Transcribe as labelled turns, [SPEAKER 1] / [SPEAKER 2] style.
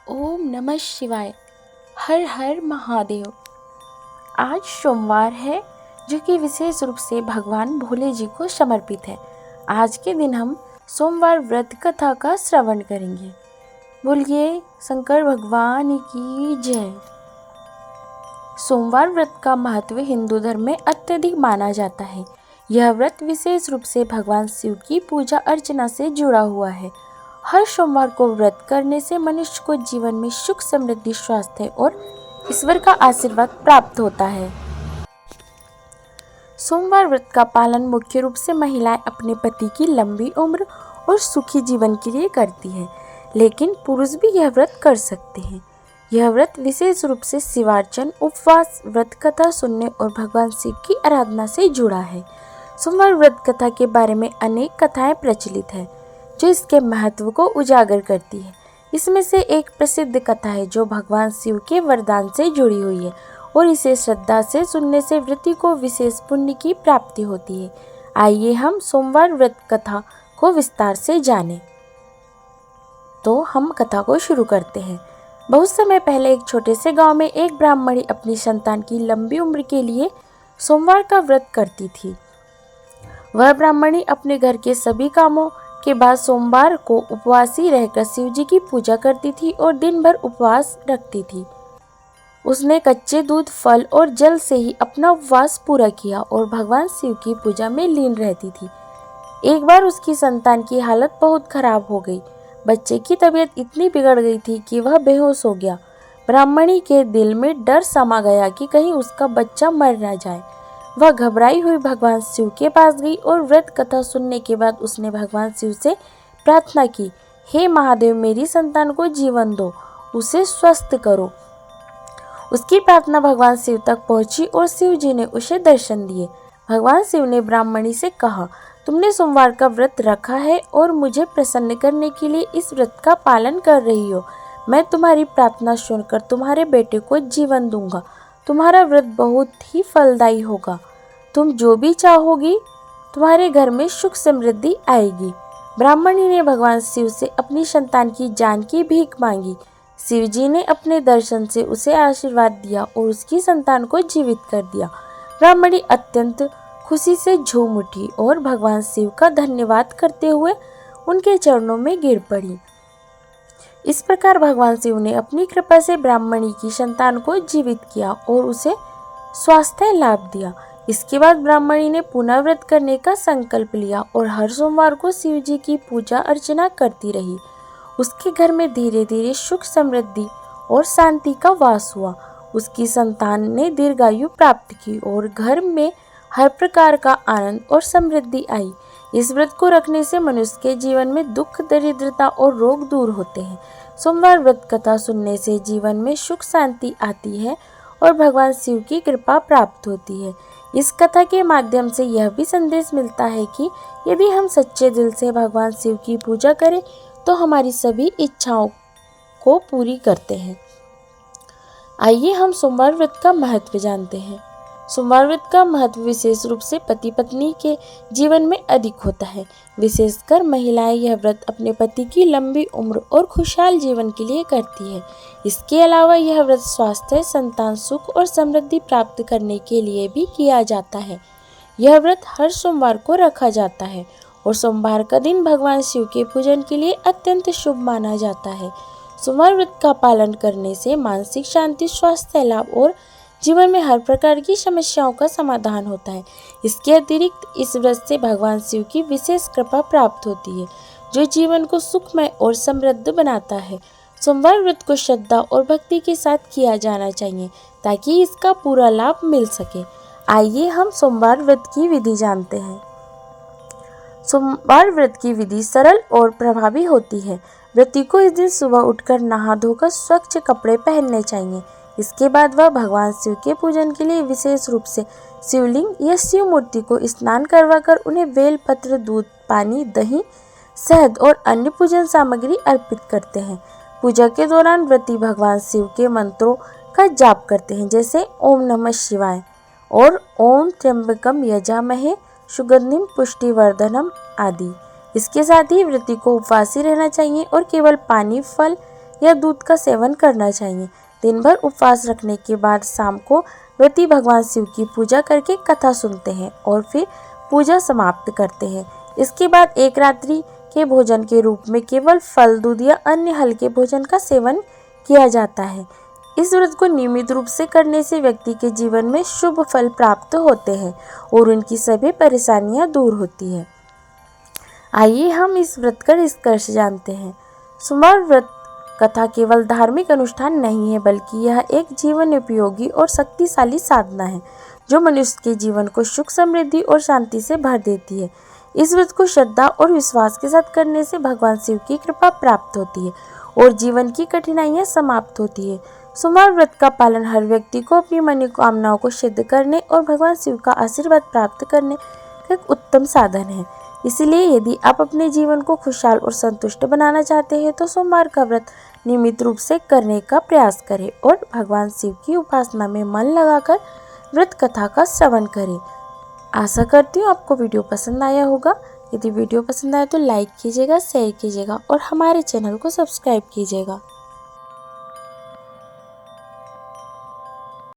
[SPEAKER 1] ओम नमः शिवाय। हर हर महादेव। आज सोमवार है जो कि विशेष रूप से भगवान भोले जी को समर्पित है। आज के दिन हम सोमवार व्रत कथा का श्रवण करेंगे। बोलिए शंकर भगवान की जय। सोमवार व्रत का महत्व हिंदू धर्म में अत्यधिक माना जाता है। यह व्रत विशेष रूप से भगवान शिव की पूजा अर्चना से जुड़ा हुआ है। हर सोमवार को व्रत करने से मनुष्य को जीवन में सुख, समृद्धि, स्वास्थ्य और ईश्वर का आशीर्वाद प्राप्त होता है। सोमवार व्रत का पालन मुख्य रूप से महिलाएं अपने पति की लंबी उम्र और सुखी जीवन के लिए करती है, लेकिन पुरुष भी यह व्रत कर सकते हैं। यह व्रत विशेष रूप से शिवार्चन, उपवास, व्रत कथा सुनने और भगवान शिव की आराधना से जुड़ा है। सोमवार व्रत कथा के बारे में अनेक कथाएं प्रचलित है जो इसके महत्व को उजागर करती है। इसमें से एक प्रसिद्ध कथा है जो भगवान शिव के वरदान से जुड़ी हुई है और इसे श्रद्धा से सुनने से व्यक्ति को विशेष पुण्य की प्राप्ति होती है। आइए हम सोमवार व्रत कथा को विस्तार से जानें। तो हम कथा को शुरू करते हैं। बहुत समय पहले एक छोटे से गांव में एक ब्राह्मणी अपनी संतान की लंबी उम्र के लिए सोमवार का व्रत करती थी। वह ब्राह्मणी अपने घर के सभी कामों के बाद सोमवार को उपवासी रहकर शिव जी की पूजा करती थी और दिन भर उपवास रखती थी। उसने कच्चे दूध, फल और जल से ही अपना उपवास पूरा किया और भगवान शिव की पूजा में लीन रहती थी। एक बार उसकी संतान की हालत बहुत खराब हो गई। बच्चे की तबीयत इतनी बिगड़ गई थी कि वह बेहोश हो गया। ब्राह्मणी के दिल में डर समा गया कि कहीं उसका बच्चा मर न जाए। वह घबराई हुई भगवान शिव के पास गई और व्रत कथा सुनने के बाद उसने भगवान शिव से प्रार्थना की, हे महादेव, मेरी संतान को जीवन दो, उसे स्वस्थ करो। उसकी प्रार्थना भगवान शिव तक पहुंची और शिव जी ने उसे दर्शन दिए। भगवान शिव ने ब्राह्मणी से कहा, तुमने सोमवार का व्रत रखा है और मुझे प्रसन्न करने के लिए इस व्रत का पालन कर रही हो। मैं तुम्हारी प्रार्थना सुनकर तुम्हारे बेटे को जीवन दूंगा। तुम्हारा व्रत बहुत ही फलदायी होगा। तुम जो भी चाहोगी तुम्हारे घर में सुख समृद्धि आएगी। ब्राह्मणी ने भगवान शिव से अपनी संतान की जान की भीख मांगी। शिव जी ने अपने दर्शन से उसे आशीर्वाद दिया और उसकी संतान को जीवित कर दिया। ब्राह्मणी अत्यंत खुशी से झूम उठी और भगवान शिव का धन्यवाद करते हुए उनके चरणों में गिर पड़ी। इस प्रकार भगवान शिव ने अपनी कृपा से ब्राह्मणी की संतान को जीवित किया और उसे स्वास्थ्य लाभ दिया। इसके बाद ब्राह्मणी ने पुनः व्रत करने का संकल्प लिया और हर सोमवार को शिव जी की पूजा अर्चना करती रही। उसके घर में धीरे धीरे सुख, समृद्धि और शांति का वास हुआ। उसकी संतान ने दीर्घायु प्राप्त की और घर में हर प्रकार का आनंद और समृद्धि आई। इस व्रत को रखने से मनुष्य के जीवन में दुख, दरिद्रता और रोग दूर होते हैं। सोमवार व्रत कथा सुनने से जीवन में सुख, शांति आती है और भगवान शिव की कृपा प्राप्त होती है। इस कथा के माध्यम से यह भी संदेश मिलता है कि यदि हम सच्चे दिल से भगवान शिव की पूजा करें तो हमारी सभी इच्छाओं को पूरी करते हैं। आइए हम सोमवार व्रत का महत्व जानते हैं। सोमवार व्रत का महत्व विशेष रूप से पति पत्नी के जीवन में अधिक होता है। विशेषकर महिलाएं यह व्रत अपने पति की लंबी उम्र और खुशहाल जीवन के लिए करती है। इसके अलावा यह व्रत स्वास्थ्य, संतान सुख और समृद्धि प्राप्त करने के लिए भी किया जाता है। यह व्रत हर सोमवार को रखा जाता है और सोमवार का दिन भगवान शिव के पूजन के लिए अत्यंत शुभ माना जाता है। सोमवार व्रत का पालन करने से मानसिक शांति, स्वास्थ्य लाभ और जीवन में हर प्रकार की समस्याओं का समाधान होता है। इसके अतिरिक्त इस व्रत से भगवान शिव की विशेष कृपा प्राप्त होती है जो जीवन को सुखमय और समृद्ध बनाता है। सोमवार व्रत को श्रद्धा और भक्ति के साथ किया जाना चाहिए ताकि इसका पूरा लाभ मिल सके। आइए हम सोमवार व्रत की विधि जानते हैं। सोमवार व्रत की विधि सरल और प्रभावी होती है। व्रती को इस दिन सुबह उठकर नहा धोकर स्वच्छ कपड़े पहनने चाहिए। इसके बाद वह भगवान शिव के पूजन के लिए विशेष रूप से शिवलिंग या शिव मूर्ति को स्नान करवाकर उन्हें बेल पत्र, दूध, पानी, दही, शहद और अन्य पूजन सामग्री अर्पित करते हैं। पूजा के दौरान व्रती भगवान शिव के मंत्रों का जाप करते हैं, जैसे ओम नमः शिवाय और ओम त्र्यंबकम यजामहे सुगंधिम पुष्टिवर्धनम आदि। इसके साथ ही व्रती को उपवासी रहना चाहिए और केवल पानी, फल या दूध का सेवन करना चाहिए। दिन भर उपवास रखने के बाद शाम को व्रती भगवान शिव की पूजा करके कथा सुनते हैं और फिर पूजा समाप्त करते हैं। इसके बाद एक रात्रि के भोजन के रूप में केवल फल, दूध या अन्य हल्के भोजन का सेवन किया जाता है। इस व्रत को नियमित रूप से करने से व्यक्ति के जीवन में शुभ फल प्राप्त होते हैं और उनकी सभी परेशानियां दूर होती है। आइए हम इस व्रत का निष्कर्ष जानते हैं। सोमवार व्रत कथा केवल धार्मिक अनुष्ठान नहीं है, बल्कि यह एक जीवन उपयोगी और शक्तिशाली साधना है जो मनुष्य के जीवन को सुख, समृद्धि और शांति से भर देती है। इस व्रत को श्रद्धा और विश्वास के साथ करने से भगवान शिव की कृपा प्राप्त होती है और जीवन की कठिनाइयां समाप्त होती है। सोमवार व्रत का पालन हर व्यक्ति को अपनी मनोकामनाओं को सिद्ध करने और भगवान शिव का आशीर्वाद प्राप्त करने का एक उत्तम साधन है। इसलिए यदि आप अपने जीवन को खुशहाल और संतुष्ट बनाना चाहते हैं तो सोमवार का व्रत नियमित रूप से करने का प्रयास करें और भगवान शिव की उपासना में मन लगाकर व्रत कथा का श्रवण करें। आशा करती हूँ आपको वीडियो पसंद आया होगा। यदि वीडियो पसंद आया तो लाइक कीजिएगा, शेयर कीजिएगा और हमारे चैनल को सब्सक्राइब कीजिएगा।